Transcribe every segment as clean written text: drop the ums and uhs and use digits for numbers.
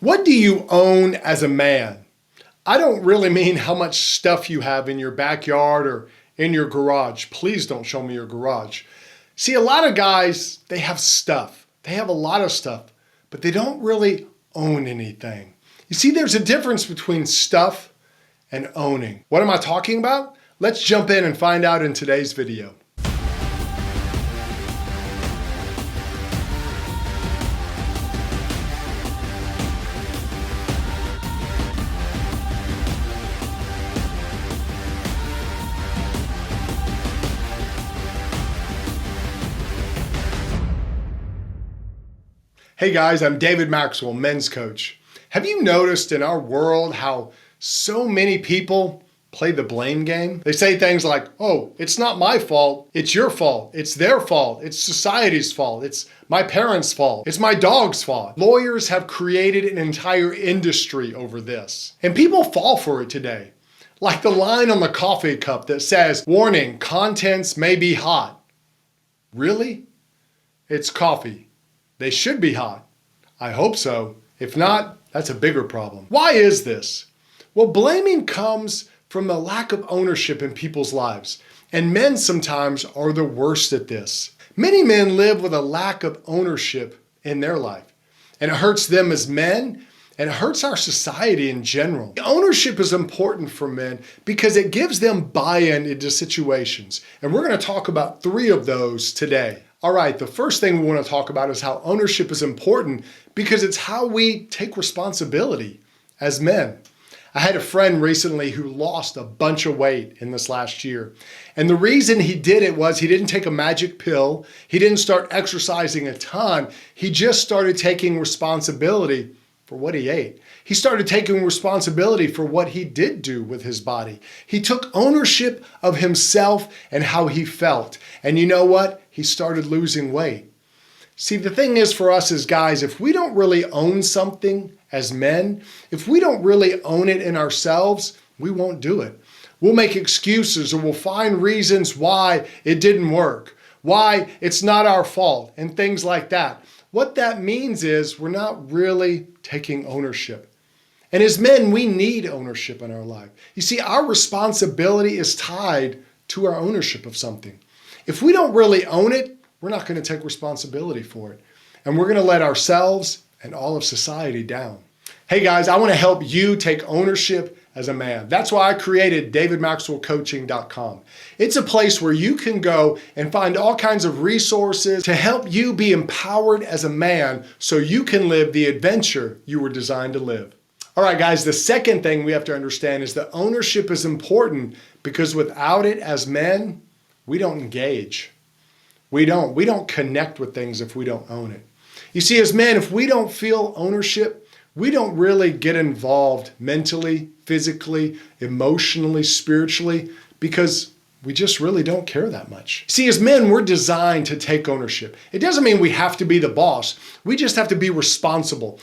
What do you own as a man? I don't really mean how much stuff you have in your backyard or in your garage. Please don't show me your garage. See, a lot of guys, they have stuff. They have a lot of stuff, but they don't really own anything. You see, there's a difference between stuff and owning. What am I talking about? Let's jump in and find out in today's video. Hey guys, I'm David Maxwell, men's coach. Have you noticed in our world how so many people play the blame game? They say things like, oh, it's not my fault, it's your fault, it's their fault, it's society's fault, it's my parents' fault, it's my dog's fault. Lawyers have created an entire industry over this, and people fall for it today. Like the line on the coffee cup that says, warning, contents may be hot. Really? It's coffee. They should be hot. I hope so. If not, that's a bigger problem. Why is this? Well, blaming comes from the lack of ownership in people's lives, and men sometimes are the worst at this. Many men live with a lack of ownership in their life, and it hurts them as men, and it hurts our society in general. Ownership is important for men because it gives them buy-in into situations, and we're going to talk about 3 of those today. All right, the first thing we want to talk about is how ownership is important because it's how we take responsibility as men. I had a friend recently who lost a bunch of weight in this last year. And the reason he did it was he didn't take a magic pill. He didn't start exercising a ton. He just started taking responsibility for what he ate. He started taking responsibility for what he did do with his body. He took ownership of himself and how he felt. And you know what? He started losing weight. See, the thing is for us as guys, if we don't really own something as men, if we don't really own it in ourselves, we won't do it. We'll make excuses or we'll find reasons why it didn't work, why it's not our fault, and things like that. What that means is we're not really taking ownership. And as men, we need ownership in our life. You see, our responsibility is tied to our ownership of something. If we don't really own it, we're not going to take responsibility for it. And we're going to let ourselves and all of society down. Hey guys, I want to help you take ownership as a man. That's why I created davidmaxwellcoaching.com. It's a place where you can go and find all kinds of resources to help you be empowered as a man so you can live the adventure you were designed to live. All right, guys, the second thing we have to understand is that ownership is important because without it as men, we don't engage. We don't connect with things if we don't own it. You see, as men, if we don't feel ownership, we don't really get involved mentally, physically, emotionally, spiritually, because we just really don't care that much. See, as men, we're designed to take ownership. It doesn't mean we have to be the boss. We just have to be responsible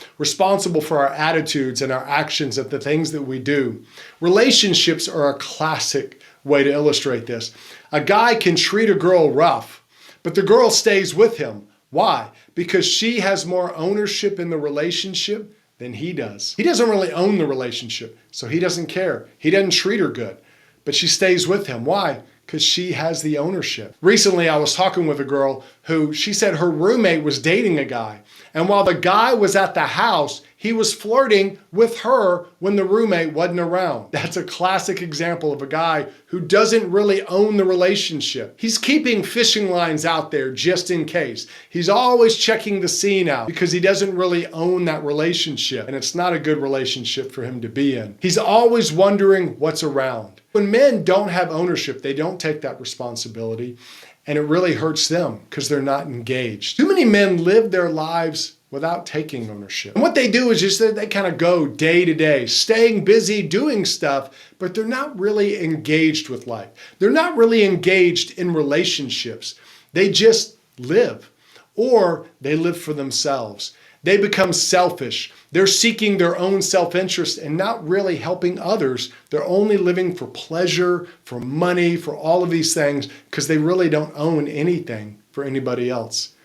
for our attitudes and our actions of the things that we do. Relationships are a classic way to illustrate this. A guy can treat a girl rough, but the girl stays with him. Why? Because she has more ownership in the relationship than he does. He doesn't really own the relationship, so he doesn't care. He doesn't treat her good, but she stays with him. Why? Because she has the ownership. Recently, I was talking with a girl who she said her roommate was dating a guy. And while the guy was at the house, he was flirting with her when the roommate wasn't around. That's a classic example of a guy who doesn't really own the relationship. He's keeping fishing lines out there just in case. He's always checking the scene out because he doesn't really own that relationship. And it's not a good relationship for him to be in. He's always wondering what's around. When men don't have ownership, they don't take that responsibility. And it really hurts them because they're not engaged. Too many men live their lives without taking ownership. And what they do is just they kind of go day to day, staying busy, doing stuff, but they're not really engaged with life. They're not really engaged in relationships. They just live, or they live for themselves. They become selfish. They're seeking their own self-interest and not really helping others. They're only living for pleasure, for money, for all of these things because they really don't own anything for anybody else.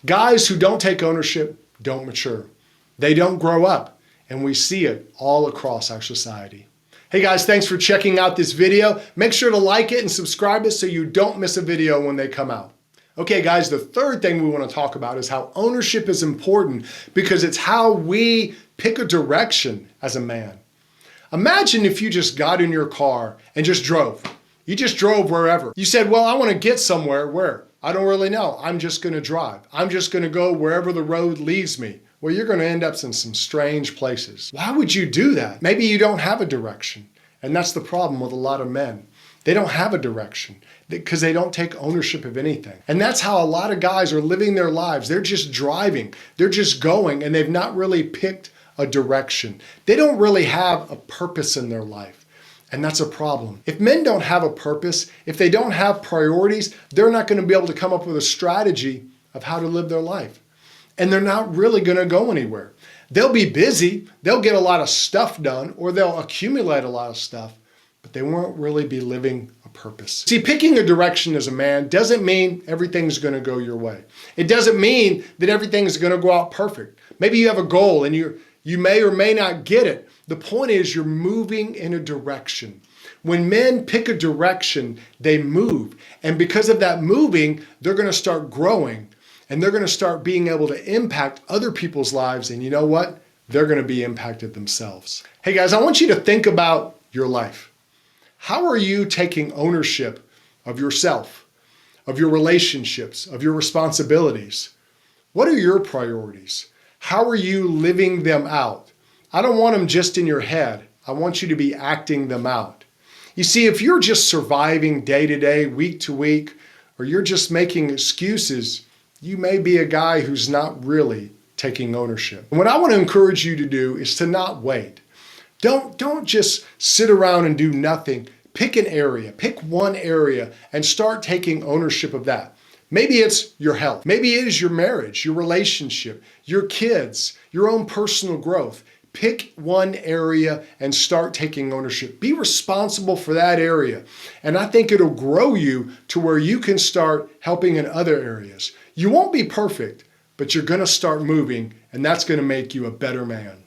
Guys who don't take ownership don't mature. They don't grow up. And we see it all across our society. Hey guys, thanks for checking out this video. Make sure to like it and subscribe it so you don't miss a video when they come out. Okay guys, the third thing we want to talk about is how ownership is important because it's how we pick a direction as a man. Imagine if you just got in your car and just drove. You just drove wherever. You said, well, I want to get somewhere. Where? I don't really know. I'm just going to drive. I'm just going to go wherever the road leads me. Well, you're going to end up in some strange places. Why would you do that? Maybe you don't have a direction. And that's the problem with a lot of men. They don't have a direction because they don't take ownership of anything. And that's how a lot of guys are living their lives. They're just driving. They're just going and they've not really picked a direction. They don't really have a purpose in their life. And that's a problem. If men don't have a purpose, if they don't have priorities, they're not going to be able to come up with a strategy of how to live their life. And they're not really going to go anywhere. They'll be busy, they'll get a lot of stuff done, or they'll accumulate a lot of stuff, but they won't really be living a purpose. See, picking a direction as a man doesn't mean everything's going to go your way. It doesn't mean that everything's going to go out perfect. Maybe you have a goal and you may or may not get it. The point is you're moving in a direction. When men pick a direction, they move. And because of that moving, they're going to start growing. And they're going to start being able to impact other people's lives. And you know what? They're going to be impacted themselves. Hey guys, I want you to think about your life. How are you taking ownership of yourself, of your relationships, of your responsibilities? What are your priorities? How are you living them out? I don't want them just in your head. I want you to be acting them out. You see, if you're just surviving day to day, week to week, or you're just making excuses, you may be a guy who's not really taking ownership. And what I want to encourage you to do is to not wait. Don't just sit around and do nothing. Pick an area, pick one area and start taking ownership of that. Maybe it's your health. Maybe it is your marriage, your relationship, your kids, your own personal growth. Pick one area and start taking ownership. Be responsible for that area. And I think it'll grow you to where you can start helping in other areas. You won't be perfect, but you're going to start moving, and that's going to make you a better man.